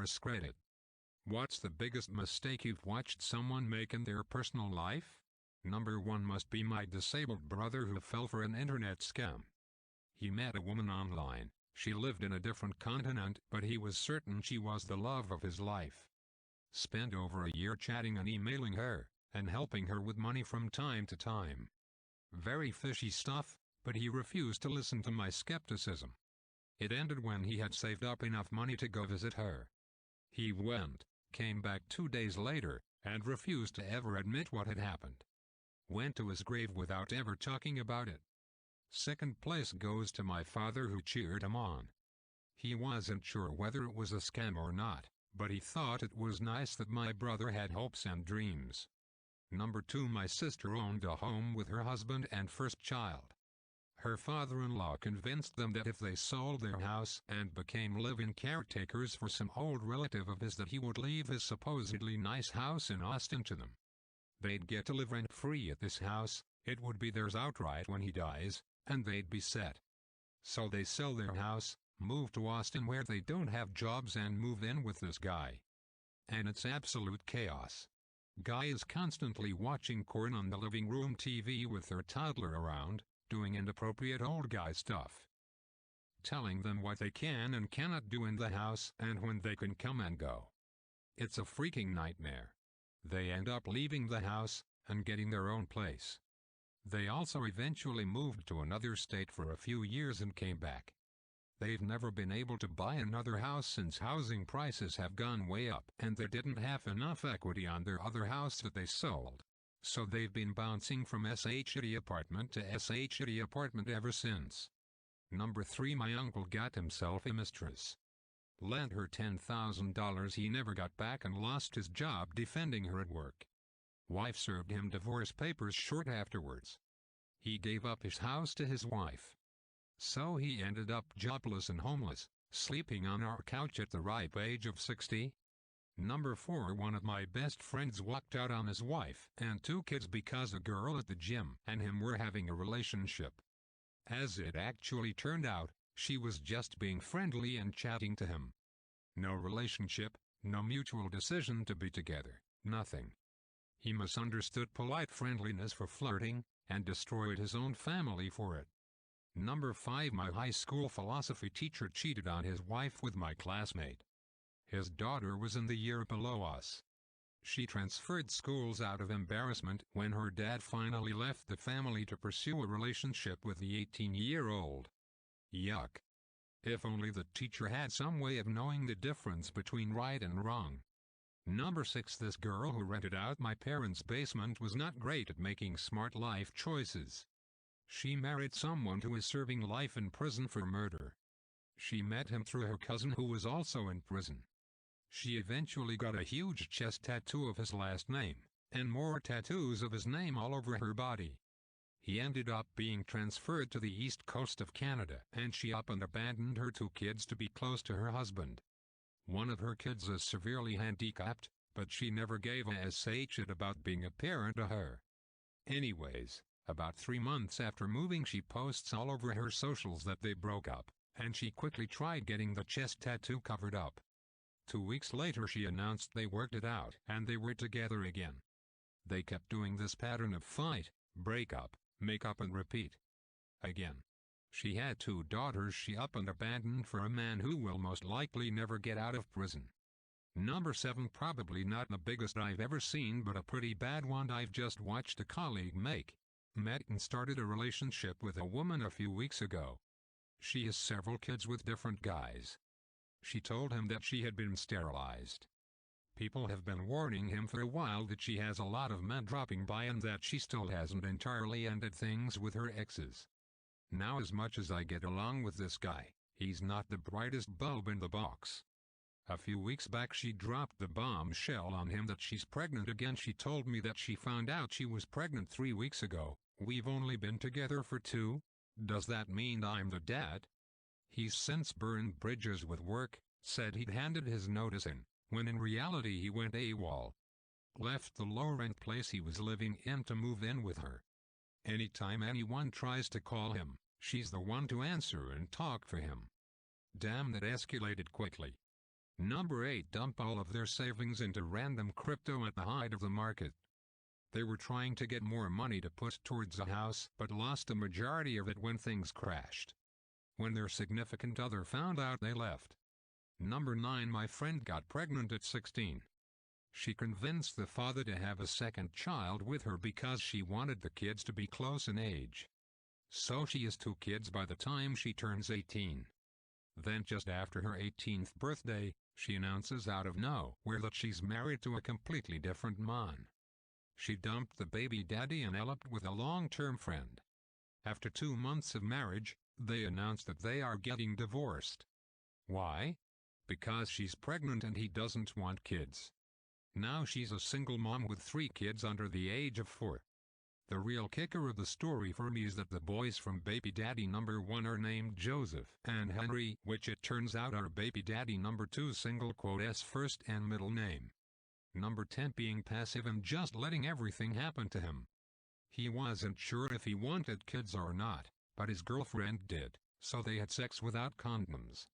AskReddit. What's the biggest mistake you've watched someone make in their personal life? Number 1 must be my disabled brother who fell for an internet scam. He met a woman online. She lived in a different continent, but he was certain she was the love of his life. Spent over a year chatting and emailing her, and helping her with money from time to time. Very fishy stuff, but he refused to listen to my skepticism. It ended when he had saved up enough money to go visit her. He went, came back 2 days later, and refused to ever admit what had happened. Went to his grave without ever talking about it. Second place goes to my father who cheered him on. He wasn't sure whether it was a scam or not, but he thought it was nice that my brother had hopes and dreams. Number 2, my sister owned a home with her husband and first child. Her father-in-law convinced them that if they sold their house and became live-in caretakers for some old relative of his that he would leave his supposedly nice house in Austin to them. They'd get to live rent-free at this house, it would be theirs outright when he dies, and they'd be set. So they sell their house, move to Austin where they don't have jobs and move in with this guy. And it's absolute chaos. Guy is constantly watching porn on the living room TV with their toddler around, doing inappropriate old guy stuff. Telling them what they can and cannot do in the house and when they can come and go. It's a freaking nightmare. They end up leaving the house and getting their own place. They also eventually moved to another state for a few years and came back. They've never been able to buy another house since housing prices have gone way up and they didn't have enough equity on their other house that they sold. So they've been bouncing from shitty apartment to shitty apartment ever since. Number 3, my uncle got himself a mistress. Lent her $10,000 he never got back and lost his job defending her at work. Wife served him divorce papers short afterwards. He gave up his house to his wife. So he ended up jobless and homeless, sleeping on our couch at the ripe age of 60. Number 4, one of my best friends walked out on his wife and 2 kids because a girl at the gym and him were having a relationship. As it actually turned out, she was just being friendly and chatting to him. No relationship, no mutual decision to be together, nothing. He misunderstood polite friendliness for flirting, and destroyed his own family for it. Number 5, my high school philosophy teacher cheated on his wife with my classmate. His daughter was in the year below us. She transferred schools out of embarrassment when her dad finally left the family to pursue a relationship with the 18-year-old. Yuck. If only the teacher had some way of knowing the difference between right and wrong. Number 6, this girl who rented out my parents' basement was not great at making smart life choices. She married someone who is serving life in prison for murder. She met him through her cousin who was also in prison. She eventually got a huge chest tattoo of his last name, and more tattoos of his name all over her body. He ended up being transferred to the east coast of Canada, and she up and abandoned her 2 kids to be close to her husband. One of her kids is severely handicapped, but she never gave a shit about being a parent to her. Anyways, about 3 months after moving she posts all over her socials that they broke up, and she quickly tried getting the chest tattoo covered up. 2 weeks later she announced they worked it out and they were together again. They kept doing this pattern of fight, break up, make up and repeat. Again. She had 2 daughters she up and abandoned for a man who will most likely never get out of prison. Number 7, probably not the biggest I've ever seen but a pretty bad one I've just watched a colleague make. Met and started a relationship with a woman a few weeks ago. She has several kids with different guys. She told him that she had been sterilized. People have been warning him for a while that she has a lot of men dropping by and that she still hasn't entirely ended things with her exes. Now as much as I get along with this guy, he's not the brightest bulb in the box. A few weeks back she dropped the bombshell on him that she's pregnant again. She told me that she found out she was pregnant 3 weeks ago. We've only been together for 2. Does that mean I'm the dad? He's since burned bridges with work, said he'd handed his notice in, when in reality he went AWOL. Left the low-rent place he was living in to move in with her. Anytime anyone tries to call him, she's the one to answer and talk for him. Damn, that escalated quickly. Number 8. Dump all of their savings into random crypto at the height of the market. They were trying to get more money to put towards a house, but lost a majority of it when things crashed. When their significant other found out, they left. Number 9. My friend got pregnant at 16. She convinced the father to have a second child with her because she wanted the kids to be close in age. So she has 2 kids by the time she turns 18. Then just after her 18th birthday, she announces out of nowhere that she's married to a completely different man. She dumped the baby daddy and eloped with a long-term friend. After 2 months of marriage, they announced that they are getting divorced. Why? Because she's pregnant and he doesn't want kids. Now she's a single mom with 3 kids under the age of 4. The real kicker of the story for me is that the boys from baby daddy number 1 are named Joseph and Henry, which it turns out are baby daddy number 2's single quote's first and middle name. Number 10. Being passive and just letting everything happen to him. He wasn't sure if he wanted kids or not, but his girlfriend did, so they had sex without condoms.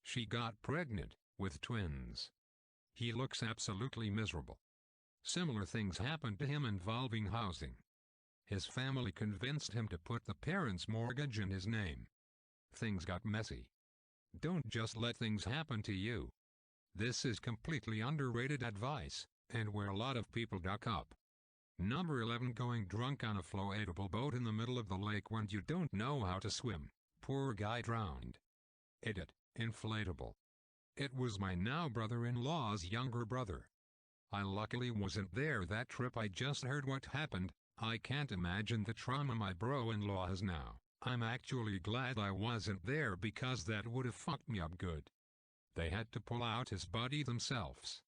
She got pregnant, with twins. He looks absolutely miserable. Similar things happened to him involving housing. His family convinced him to put the parents' mortgage in his name. Things got messy. Don't just let things happen to you. This is completely underrated advice, and where a lot of people duck up. Number 11. Going drunk on a floatable boat in the middle of the lake when you don't know how to swim. Poor guy drowned. Edit. Inflatable. It was my now brother-in-law's younger brother. I luckily wasn't there that trip. I just heard what happened. I can't imagine the trauma my bro-in-law has now. I'm actually glad I wasn't there because that would have fucked me up good. They had to pull out his body themselves.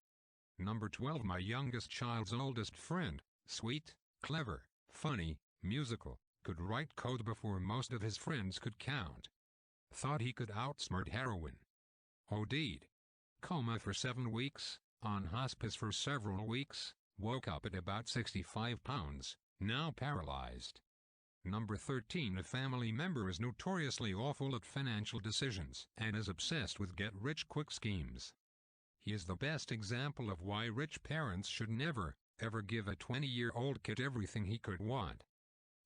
Number 12. My youngest child's oldest friend, sweet, clever, funny, musical, could write code before most of his friends could count. Thought he could outsmart heroin. OD'd. Coma for 7 weeks, on hospice for several weeks, woke up at about 65 pounds, now paralyzed. Number 13. A family member is notoriously awful at financial decisions and is obsessed with get-rich-quick schemes. He is the best example of why rich parents should never, ever give a 20-year-old kid everything he could want.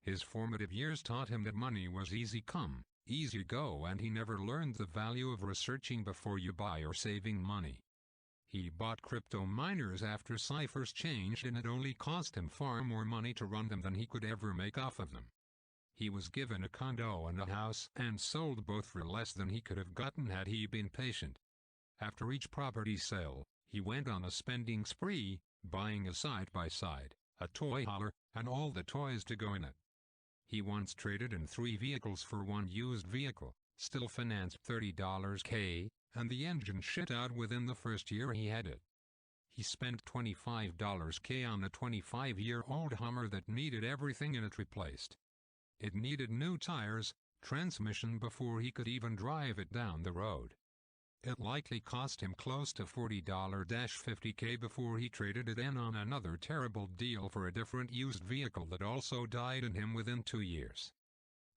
His formative years taught him that money was easy come, easy go, and he never learned the value of researching before you buy or saving money. He bought crypto miners after ciphers changed, and it only cost him far more money to run them than he could ever make off of them. He was given a condo and a house and sold both for less than he could have gotten had he been patient. After each property sale, he went on a spending spree, buying a side-by-side, a toy hauler, and all the toys to go in it. He once traded in 3 vehicles for 1 used vehicle, still financed $30K, and the engine shit out within the first year he had it. He spent $25K on a 25-year-old Hummer that needed everything in it replaced. It needed new tires, transmission before he could even drive it down the road. It likely cost him close to $40-50K before he traded it in on another terrible deal for a different used vehicle that also died on him within 2 years.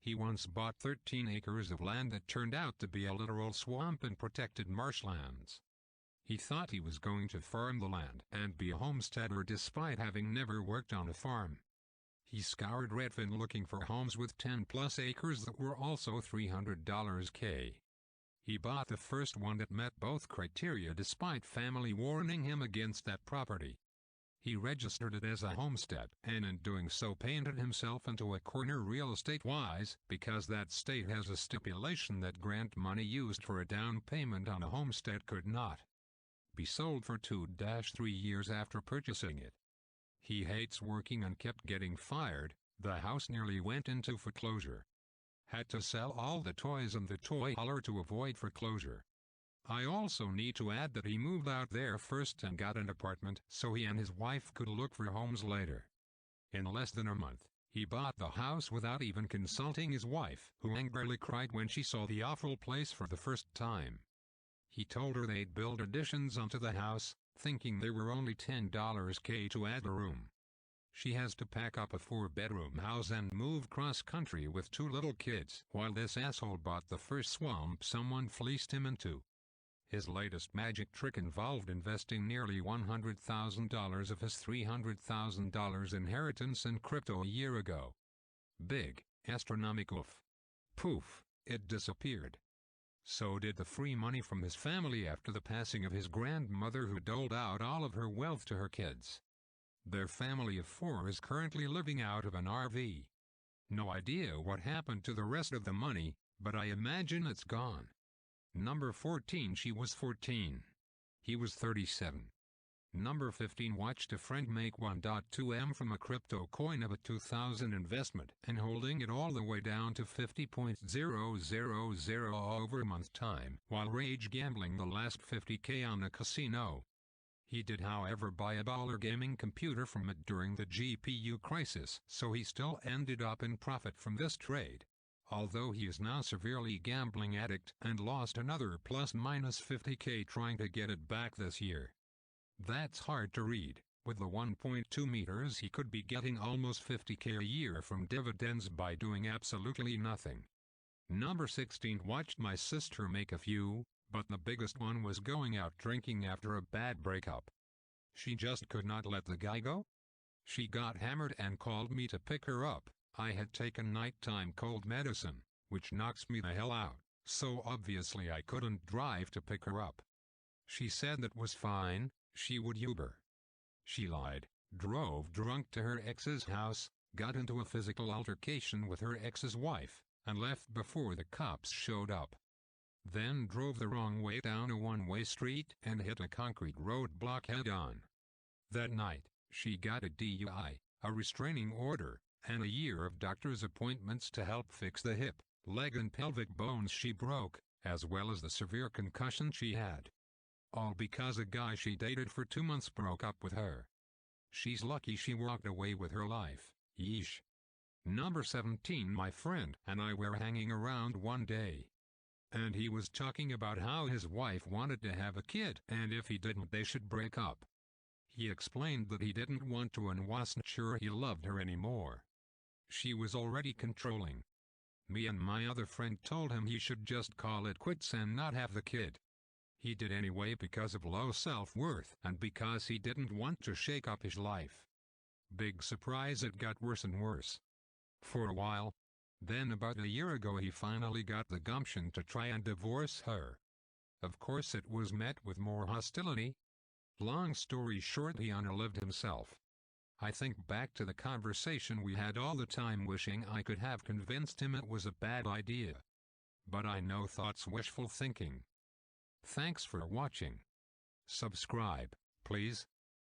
He once bought 13 acres of land that turned out to be a literal swamp and protected marshlands. He thought he was going to farm the land and be a homesteader despite having never worked on a farm. He scoured Redfin looking for homes with 10+ acres that were also $300K. He bought the first one that met both criteria despite family warning him against that property. He registered it as a homestead and in doing so painted himself into a corner real estate-wise because that state has a stipulation that grant money used for a down payment on a homestead could not be sold for 2-3 years after purchasing it. He hates working and kept getting fired. The house nearly went into foreclosure. Had to sell all the toys and the toy hauler to avoid foreclosure. I also need to add that he moved out there first and got an apartment so he and his wife could look for homes later. In less than a month, he bought the house without even consulting his wife, who angrily cried when she saw the awful place for the first time. He told her they'd build additions onto the house, thinking they were only $10K to add a room. She has to pack up a 4-bedroom house and move cross-country with 2 little kids while this asshole bought the first swamp someone fleeced him into. His latest magic trick involved investing nearly $100,000 of his $300,000 inheritance in crypto a year ago. Big, astronomical. Poof, it disappeared. So did the free money from his family after the passing of his grandmother, who doled out all of her wealth to her kids. Their family of 4 is currently living out of an RV. No idea what happened to the rest of the money, but I imagine it's gone. Number 14. She was 14. He was 37. Number 15. Watched a friend make 1.2 M from a crypto coin of a 2000 investment and holding it all the way down to 50.000 over a month time while rage gambling the last 50K on a casino. He did, however, buy a baller gaming computer from it during the GPU crisis, so he still ended up in profit from this trade. Although he is now severely gambling addict and lost another plus minus 50K trying to get it back this year. That's hard to read. With the 1.2 meters, he could be getting almost 50K a year from dividends by doing absolutely nothing. Number 16. Watched my sister make a few, but the biggest one was going out drinking after a bad breakup. She just could not let the guy go. She got hammered and called me to pick her up. I had taken nighttime cold medicine, which knocks me the hell out, so obviously I couldn't drive to pick her up. She said that was fine, she would Uber. She lied, drove drunk to her ex's house, got into a physical altercation with her ex's wife, and left before the cops showed up. Then drove the wrong way down a one-way street and hit a concrete roadblock head-on. That night, she got a DUI, a restraining order, and a year of doctor's appointments to help fix the hip, leg and pelvic bones she broke, as well as the severe concussion she had. All because a guy she dated for 2 months broke up with her. She's lucky she walked away with her life. Yeesh. Number 17. My friend and I were hanging around one day, and he was talking about how his wife wanted to have a kid, and if he didn't they should break up. He explained that he didn't want to and wasn't sure he loved her anymore. She was already controlling. Me and my other friend told him he should just call it quits and not have the kid. He did anyway because of low self-worth and because he didn't want to shake up his life. Big surprise, it got worse and worse. For a while. Then about a year ago he finally got the gumption to try and divorce her. Of course it was met with more hostility. Long story short, he unalived himself. I think back to the conversation we had all the time, wishing I could have convinced him it was a bad idea. But I know thought's wishful thinking. Thanks for watching. Subscribe, please.